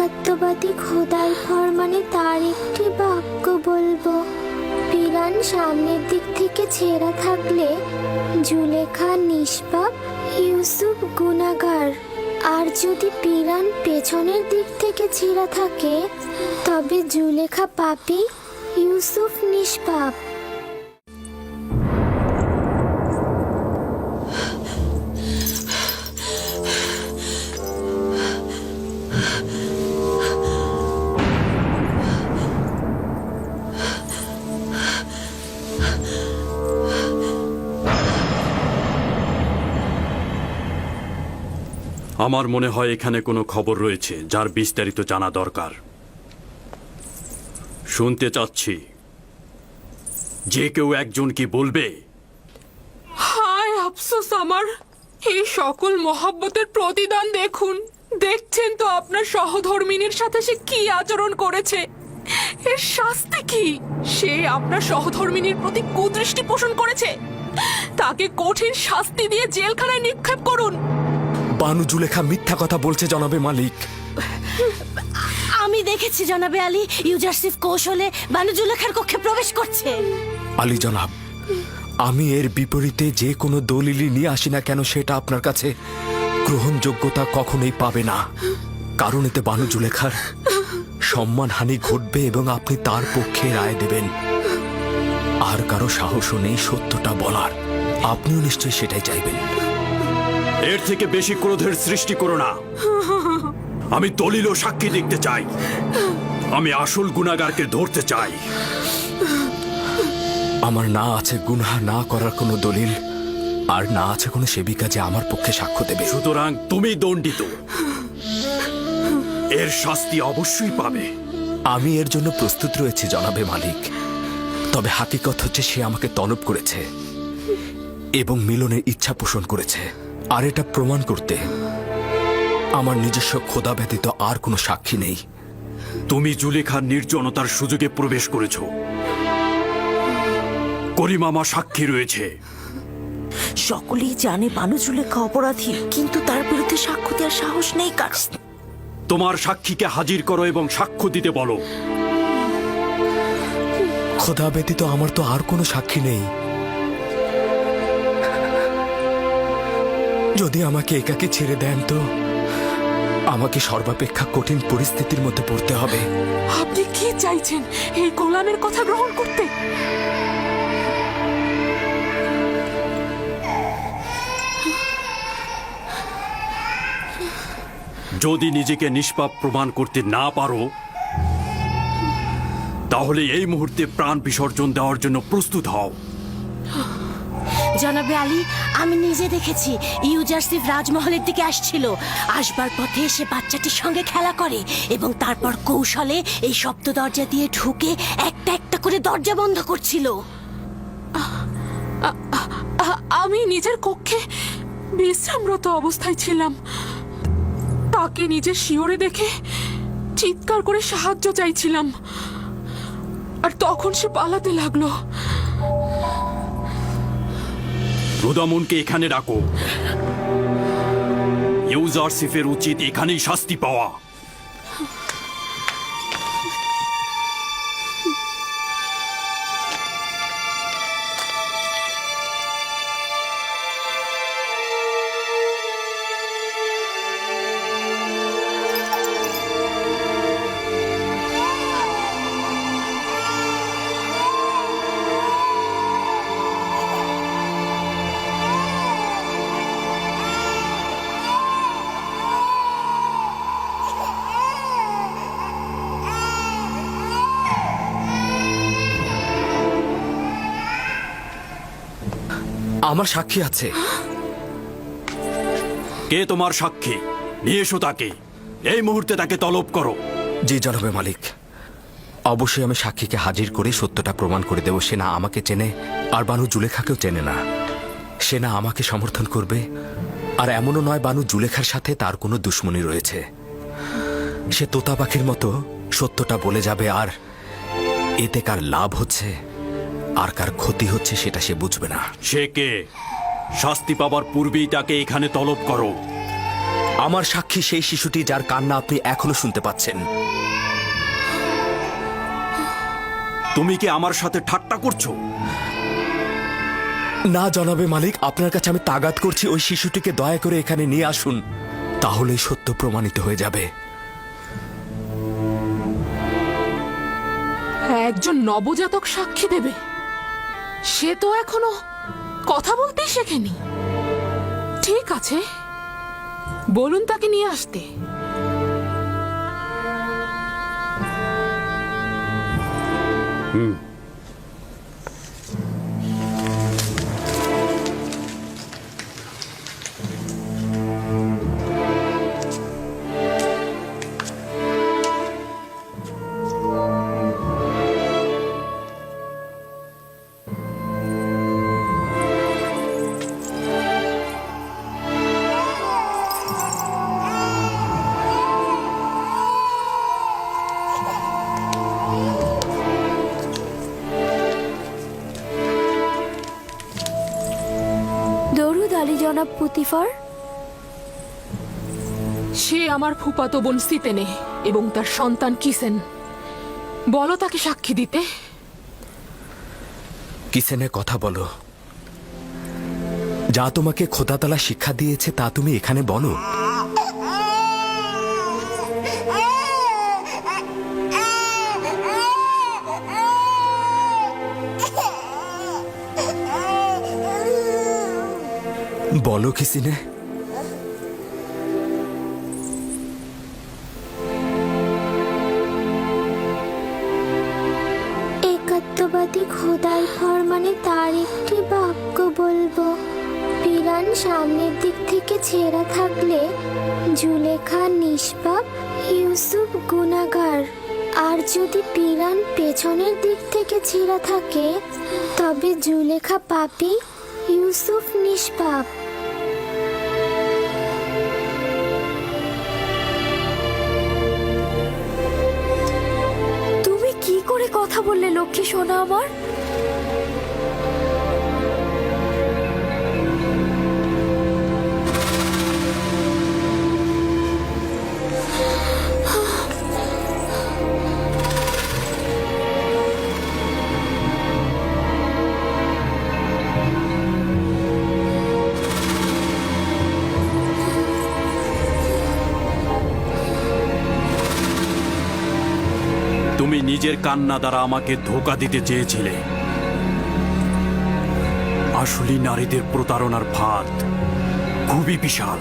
একাত্মবাদী খোদার ফরমানে তার একটি বাক্য বলবো। পিরান সামনের দিক থেকে ছেঁড়া থাকলে জুলেখা নিষ্পাপ, ইউসুফ গুনাহগার। আর যদি পিরান পেছনের দিক থেকে ছেঁড়া থাকে তবে জুলেখা পাপী, ইউসুফ নিষ্পাপ। আমার মনে হয় এখানে কোনো খবর রয়েছে যার বিস্তারিত জানা দরকার। শুনতে চাচ্ছি, যে কেউ একজন কি বলবে? হায় আফসোস আমার, এই সকল মহব্বতের প্রতিদান দেখুন। দেখছেন তো আপনার সহধর্মিনীর সাথে সে কি আচরণ করেছে। এর শাস্তি কি? সে আপনার সহধর্মিনীর প্রতি কুদৃষ্টি পোষণ করেছে। তাকে কঠিন শাস্তি দিয়ে জেলখানায় নিক্ষেপ করুন। বানু জুলেখা মিথ্যা কথা বলছে জনাবে মালিক। আমি দেখেছি জনাবে আলী, ইউজারসিফ কৌশলে বানু জুলেখার কক্ষে প্রবেশ করছে। আলী জনাব, আমি এর বিপরীতে যে কোনো দলিলই নিয়ে আসি না কেন সেটা আপনার কাছে গ্রহণযোগ্যতা কখনোই পাবে না। কারণ এতে বানু জুলেখার সম্মানহানি ঘটবে এবং আপনি তার পক্ষে রায় দেবেন। আর কারো সাহসও নেই সত্যটা বলার। আপনিও নিশ্চয়ই সেটাই চাইবেন। এর থেকে বেশি ক্রোধের সৃষ্টি করো না। আমি দলিল ও সাক্ষী দেখতে চাই। আমি আসল গুনাহগারকে ধরতে চাই। আমার না আছে গুনাহ না করার কোনো দলিল, আর না আছে কোনো সেবিকা যে আমার পক্ষে সাক্ষ্য দেবে। সুতরাং তুমি দণ্ডিত। এর শাস্তি অবশ্যই পাবে। আমি এর জন্য প্রস্তুত রয়েছি জনাবে মালিক। তবে হাকিকত হচ্ছে সে আমাকে তলব করেছে এবং মিলনের ইচ্ছা পোষণ করেছে। আর এটা প্রমাণ করতে আমার নিজস্ব খোদা ব্যতীত আর কোনো সাক্ষী নেই। তুমি জুলেখার নির্জনতার সুযোগে প্রবেশ করেছ। করিমামা সাক্ষী রয়েছে। সকলেই জানে বানু জুলেখা অপরাধী, কিন্তু তার বিরুদ্ধে সাক্ষ্য দেওয়ার সাহস নেই কার। তোমার সাক্ষীকে হাজির করো এবং সাক্ষ্য দিতে বলো। খোদা ব্যতীত আমার তো আর কোনো সাক্ষী নেই। যদি আমাকে একাকে ছেড়ে দেন তো আমাকে সর্বাপেক্ষা কঠিন পরিস্থিতির মধ্যে পড়তে হবে। আপনি কি চাইছেন, এই গোলামের কথা গ্রহণ করতে? যদি নিজেকে নিষ্পাপ প্রমাণ করতে না পারো তাহলে এই মুহূর্তে প্রাণ বিসর্জন দেওয়ার জন্য প্রস্তুত হও। জনাবে আলী, আমি নিজে দেখেছি ইউজারসিফ রাজমহলের দিকে আসছিল। আসবার পথে সে বাচ্চাটির সঙ্গে খেলা করে এবং তারপর কৌশলে এই সপ্ত দরজা দিয়ে ঢুকে একটা একটা করে দরজা বন্ধ করছিল। আমি নিজের কক্ষে বিশ্রামরত অবস্থায় ছিলাম। তাকে নিজের শিয়রে দেখে চিৎকার করে সাহায্য চাইছিলাম, আর তখন সে পালাতে লাগলো। রুদামুনকে এখানে ডাকো। ইউজারসিফের উচিত এখানেই শাস্তি পাওয়া। আমার সাক্ষী আছে। কে তোমার সাক্ষী? নিয়ে এসো তাকে। এই মুহূর্তে তাকে তলব করো। জি জনাবে মালিক, অবশ্যই আমি সাক্ষীকে হাজির করে সত্যটা প্রমাণ করে দেব। সে না আমাকে চেনে, আর বানু জুলেখাকেও চেনে না। সে না আমাকে সমর্থন করবে, আর এমনও নয় বানু জুলেখার সাথে তার কোনো দুশ্মনী রয়েছে। সে তোতা পাখির মতো সত্যটা বলে যাবে, আর এতে কার লাভ হচ্ছে আর কার ক্ষতি হচ্ছে সেটা সে বুঝবে না। সে কে? শাস্তি পাবার পূর্বেই তাকে এখানে তলব করো। আমার সাক্ষী সেই শিশুটি যার কান্না আপনি এখনো শুনতে পাচ্ছেন। তুমি কি আমার সাথে ঠাট্টা করছো? না জনাবে মালিক, আপনার কাছে আমি তাগাদ করছি, ওই শিশুটিকে দয়া করে এখানে নিয়ে আসুন, তাহলে সত্য প্রমাণিত হয়ে যাবে। একজন নবজাতক সাক্ষী দেবে? সে তো এখনো কথা বলতেই শেখেনি। ঠিক আছে, বলুন তাকে নিয়ে আসতে। দরুদ আলী জনাব পুতিফার। সে আমার ফুফাতো বোন সিতেনে এবং তার সন্তান কিসেন। বলো তাকে সাক্ষী দিতে। কিসেনের কথা বলো। যা তোমাকে খোদাতালা শিক্ষা দিয়েছে তা তুমি এখানে বলো। বলো কিসিনে। একাত্মবাদী খোদার ফরমানে তার একটি বাক্য বলবো। পিরান সামনের দিক থেকে ছেঁড়া থাকলে জুলেখা নিষ্পাপ, ইউসুফ গুনাহগার। আর যদি পিরান পেছনের দিক থেকে ছেঁড়া থাকে তবে জুলেখা পাপী, ইউসুফ নিষ্পাপ। তুমি কি করে কথা বললে লক্ষ্মী সোনা আমার? তুমি নিজের কান্না দ্বারা আমাকে ধোঁকা দিতে চেয়েছিলে। আসলে নারীদের প্রতারণার ফাঁদ খুবই বিশাল।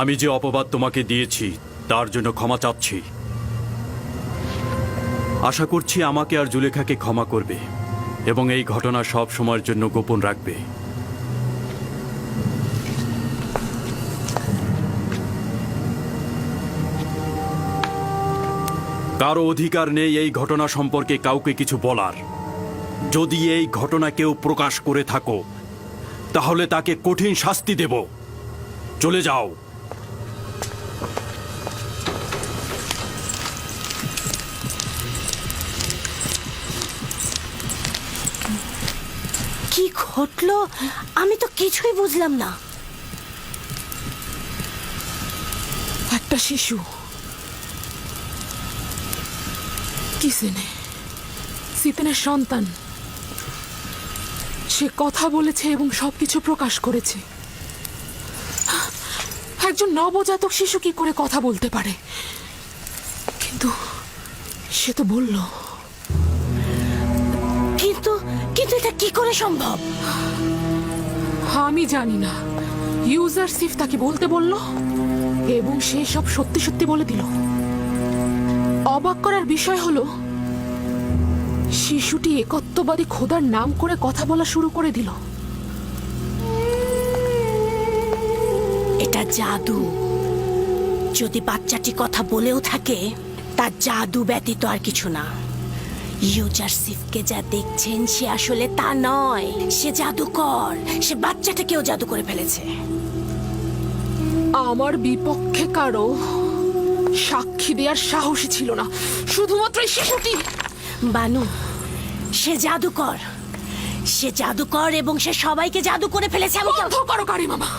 আমি যে অপবাদ তোমাকে দিয়েছি তার জন্য ক্ষমা চাচ্ছি। আশা করছি আমাকে আর জুলেখাকে ক্ষমা করবে এবং এই ঘটনা সব সময়ের জন্য গোপন রাখবে। কারো অধিকার নেই এই ঘটনা সম্পর্কে কাউকে কিছু বলার। যদি এই ঘটনা কেউ প্রকাশ করে থাকো তাহলে তাকে কঠিন শাস্তি দেব। চলে যাও। কি ঘটলো আমি তো কিছুই বুঝলাম না। একটা শিশু কিসেনে, সিতেনের সন্তান, সে কথা বলেছে এবং সবকিছু প্রকাশ করেছে। একজন নবজাতক শিশু কি করে কথা বলতে পারে? কিন্তু সে তো বলল। কিন্তু কিন্তু এটা কি করে সম্ভব? আমি জানি না। ইউজারসিফ তাকে বলতে বলল এবং সে সব সত্যি সত্যি বলে দিল। অবাক করার বিষয় হলো শিশুটি একত্ববাদী খোদার নাম করে কথা বলা শুরু করে দিল। এটা জাদু। যদি বাচ্চাটি কথা বলেও থাকে তার জাদু ব্যতীত আর কিছু না। ইউজারসিফকে যা দেখছেন সে আসলে তা নয়, সে জাদুকর। সে বাচ্চাটাকেও জাদু করে ফেলেছে। আমার বিপক্ষে কারো সাক্ষী দেওয়ার সাহসী ছিল না, শুধুমাত্র এই শিশুটি। বানু, সে জাদুকর, সে জাদুকর এবং সে সবাইকে জাদু করে ফেলেছে। আমি বন্ধ করো কারি মামা।